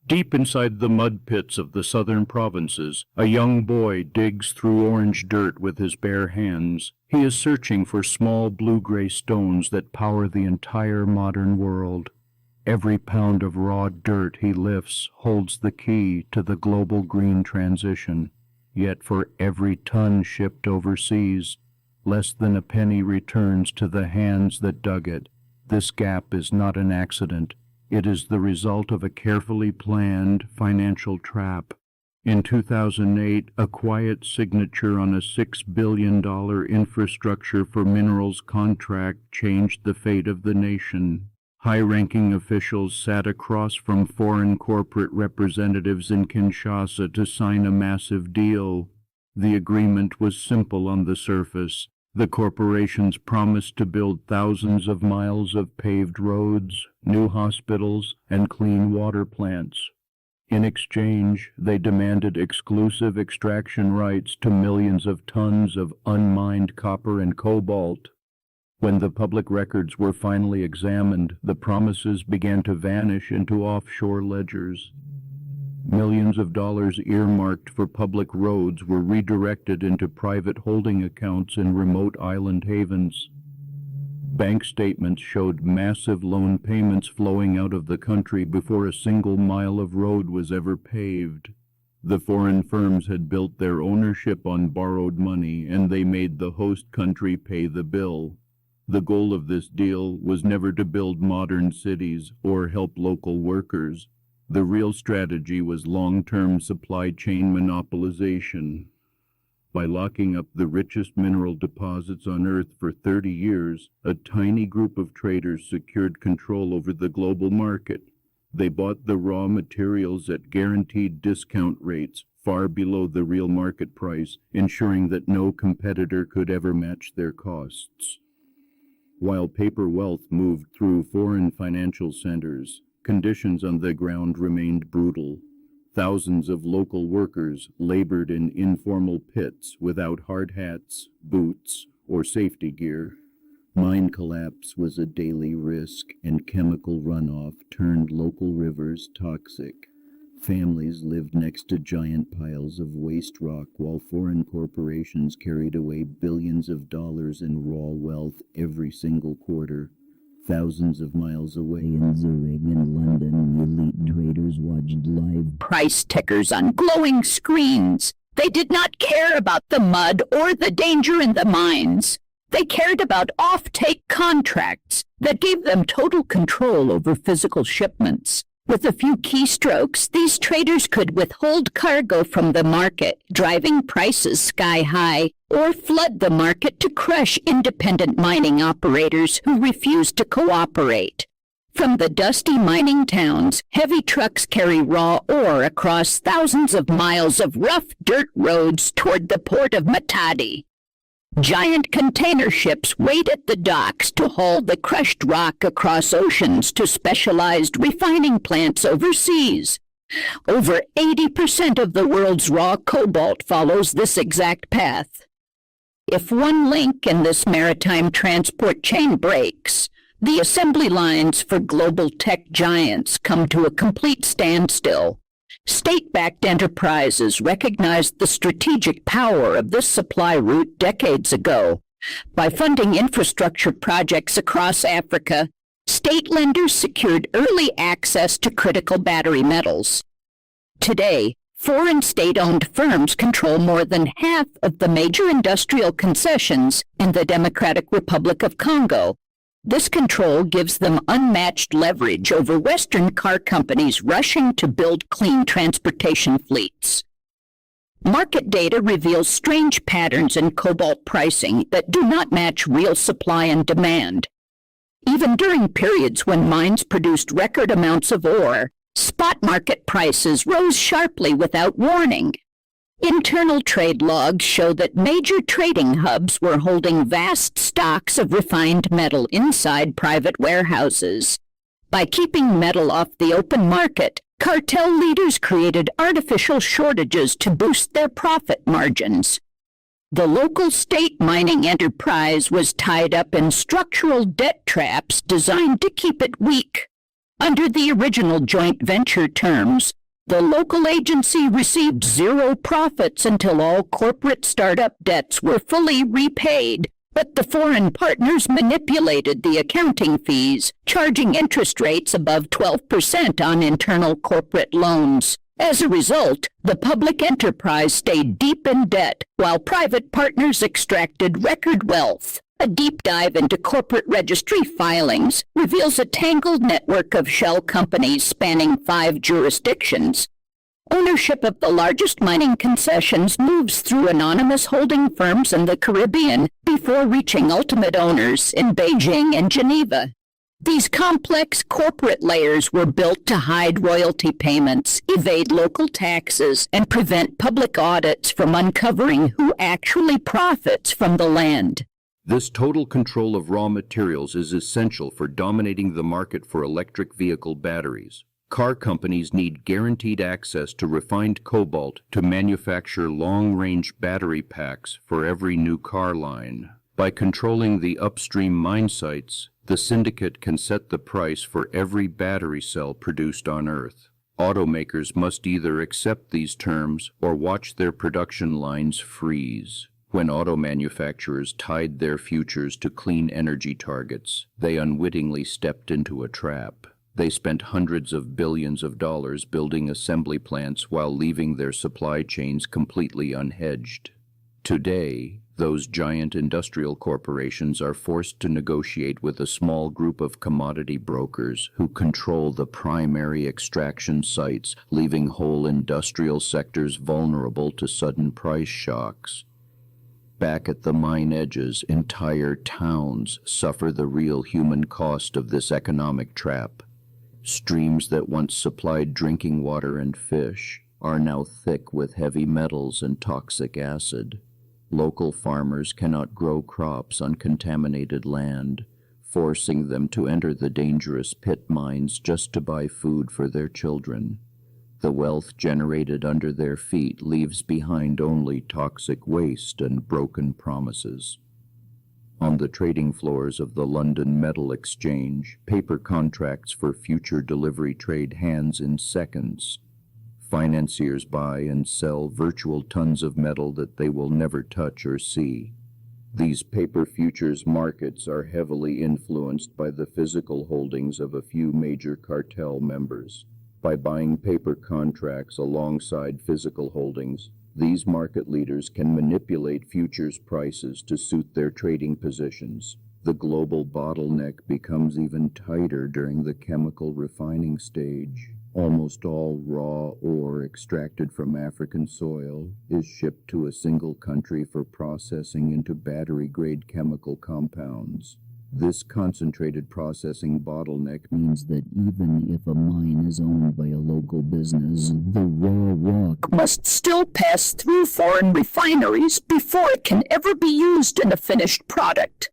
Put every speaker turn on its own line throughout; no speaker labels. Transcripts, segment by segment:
Deep inside the mud pits of the southern provinces, a young boy digs through orange dirt with his bare hands. He is searching for small blue-gray stones that power the entire modern world. Every pound of raw dirt he lifts holds the key to the global green transition. Yet for every ton shipped overseas, less than a penny returns to the hands that dug it. This gap is not an accident. It is the result of a carefully planned financial trap. In 2008, a quiet signature on a $6 billion infrastructure for minerals contract changed the fate of the nation. High-ranking officials sat across from foreign corporate representatives in Kinshasa to sign a massive deal. The agreement was simple on the surface. The corporations promised to build thousands of miles of paved roads, new hospitals, and clean water plants. In exchange, they demanded exclusive extraction rights to millions of tons of unmined copper and cobalt. When the public records were finally examined, the promises began to vanish into offshore ledgers. Millions of dollars earmarked for public roads were redirected into private holding accounts in remote island havens. Bank statements showed massive loan payments flowing out of the country before a single mile of road was ever paved. The foreign firms had built their ownership on borrowed money, and they made the host country pay the bill. The goal of this deal was never to build modern cities or help local workers. The real strategy was long-term supply chain monopolization. By locking up the richest mineral deposits on Earth for 30 years, a tiny group of traders secured control over the global market. They bought the raw materials at guaranteed discount rates, far below the real market price, ensuring that no competitor could ever match their costs. While paper wealth moved through foreign financial centers, conditions on the ground remained brutal. Thousands of local workers labored in informal pits without hard hats, boots, or safety gear. Mine collapse was a daily risk, and chemical runoff turned local rivers toxic. Families lived next to giant piles of waste rock while foreign corporations carried away billions of dollars in raw wealth every single quarter. Thousands of miles away in Zurich and London, elite traders watched live
price tickers on glowing screens. They did not care about the mud or the danger in the mines. They cared about off-take contracts that gave them total control over physical shipments. With a few keystrokes, these traders could withhold cargo from the market, driving prices sky high, or flood the market to crush independent mining operators who refused to cooperate. From the dusty mining towns, heavy trucks carry raw ore across thousands of miles of rough dirt roads toward the port of Matadi. Giant container ships wait at the docks to haul the crushed rock across oceans to specialized refining plants overseas. Over 80% of the world's raw cobalt follows this exact path. If one link in this maritime transport chain breaks, the assembly lines for global tech giants come to a complete standstill. State-backed enterprises recognized the strategic power of this supply route decades ago. By funding infrastructure projects across Africa, state lenders secured early access to critical battery metals. Today, foreign state-owned firms control more than half of the major industrial concessions in the Democratic Republic of Congo. This control gives them unmatched leverage over Western car companies rushing to build clean transportation fleets. Market data reveals strange patterns in cobalt pricing that do not match real supply and demand. Even during periods when mines produced record amounts of ore, spot market prices rose sharply without warning. Internal trade logs show that major trading hubs were holding vast stocks of refined metal inside private warehouses. By keeping metal off the open market, cartel leaders created artificial shortages to boost their profit margins. The local state mining enterprise was tied up in structural debt traps designed to keep it weak. Under the original joint venture terms, the local agency received zero profits until all corporate startup debts were fully repaid, but the foreign partners manipulated the accounting fees, charging interest rates above 12% on internal corporate loans. As a result, the public enterprise stayed deep in debt, while private partners extracted record wealth. A deep dive into corporate registry filings reveals a tangled network of shell companies spanning 5 jurisdictions. Ownership of the largest mining concessions moves through anonymous holding firms in the Caribbean before reaching ultimate owners in Beijing and Geneva. These complex corporate layers were built to hide royalty payments, evade local taxes, and prevent public audits from uncovering who actually profits from the land.
This total control of raw materials is essential for dominating the market for electric vehicle batteries. Car companies need guaranteed access to refined cobalt to manufacture long-range battery packs for every new car line. By controlling the upstream mine sites, the syndicate can set the price for every battery cell produced on Earth. Automakers must either accept these terms or watch their production lines freeze. When auto manufacturers tied their futures to clean energy targets, they unwittingly stepped into a trap. They spent hundreds of billions of dollars building assembly plants while leaving their supply chains completely unhedged. Today, those giant industrial corporations are forced to negotiate with a small group of commodity brokers who control the primary extraction sites, leaving whole industrial sectors vulnerable to sudden price shocks. Back at the mine edges, entire towns suffer the real human cost of this economic trap. Streams that once supplied drinking water and fish are now thick with heavy metals and toxic acid. Local farmers cannot grow crops on contaminated land, forcing them to enter the dangerous pit mines just to buy food for their children. The wealth generated under their feet leaves behind only toxic waste and broken promises. On the trading floors of the London Metal Exchange, paper contracts for future delivery trade hands in seconds. Financiers buy and sell virtual tons of metal that they will never touch or see. These paper futures markets are heavily influenced by the physical holdings of a few major cartel members. By buying paper contracts alongside physical holdings, these market leaders can manipulate futures prices to suit their trading positions. The global bottleneck becomes even tighter during the chemical refining stage. Almost all raw ore extracted from African soil is shipped to a single country for processing into battery-grade chemical compounds. This concentrated processing bottleneck means that even if a mine is owned by a local business, the raw rock
Must still pass through foreign refineries before it can ever be used in a finished product.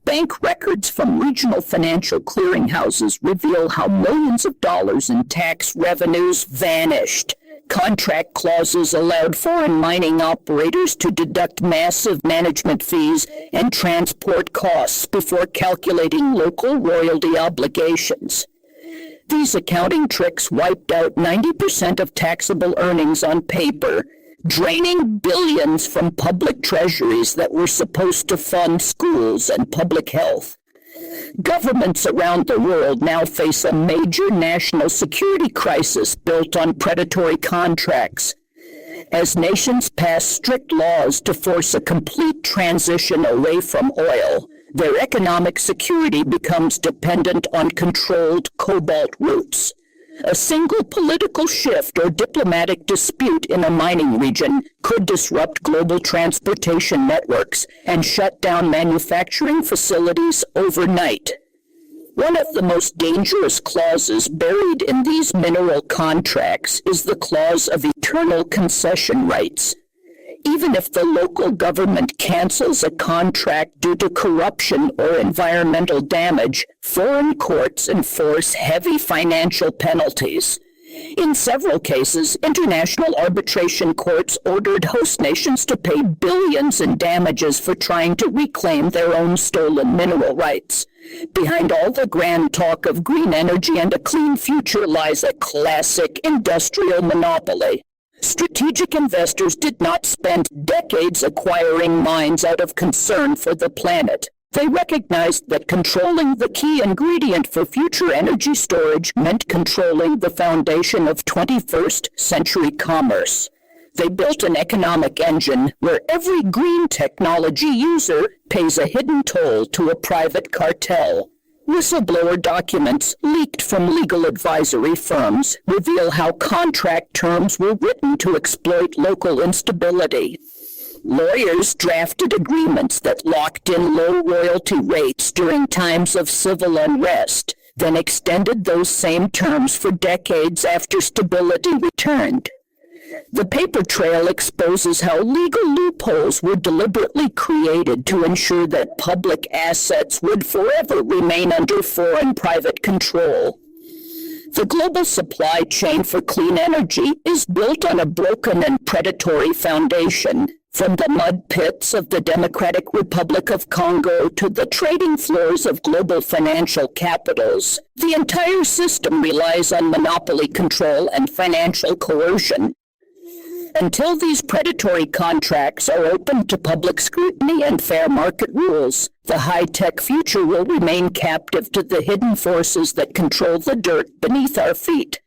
Bank records from regional financial clearinghouses reveal how millions of dollars in tax revenues vanished. Contract clauses allowed foreign mining operators to deduct massive management fees and transport costs before calculating local royalty obligations. These accounting tricks wiped out 90% of taxable earnings on paper, draining billions from public treasuries that were supposed to fund schools and public health. Governments around the world now face a major national security crisis built on predatory contracts. As nations pass strict laws to force a complete transition away from oil, their economic security becomes dependent on controlled cobalt routes. A single political shift or diplomatic dispute in a mining region could disrupt global transportation networks and shut down manufacturing facilities overnight. One of the most dangerous clauses buried in these mineral contracts is the clause of eternal concession rights. Even if the local government cancels a contract due to corruption or environmental damage, foreign courts enforce heavy financial penalties. In several cases, international arbitration courts ordered host nations to pay billions in damages for trying to reclaim their own stolen mineral rights. Behind all the grand talk of green energy and a clean future lies a classic industrial monopoly. Strategic investors did not spend decades acquiring mines out of concern for the planet. They recognized that controlling the key ingredient for future energy storage meant controlling the foundation of 21st century commerce. They built an economic engine where every green technology user pays a hidden toll to a private cartel. Whistleblower documents leaked from legal advisory firms reveal how contract terms were written to exploit local instability. Lawyers drafted agreements that locked in low royalty rates during times of civil unrest, then extended those same terms for decades after stability returned. The paper trail exposes how legal loopholes were deliberately created to ensure that public assets would forever remain under foreign private control. The global supply chain for clean energy is built on a broken and predatory foundation. From the mud pits of the Democratic Republic of Congo to the trading floors of global financial capitals, the entire system relies on monopoly control and financial coercion. Until these predatory contracts are open to public scrutiny and fair market rules, the high-tech future will remain captive to the hidden forces that control the dirt beneath our feet.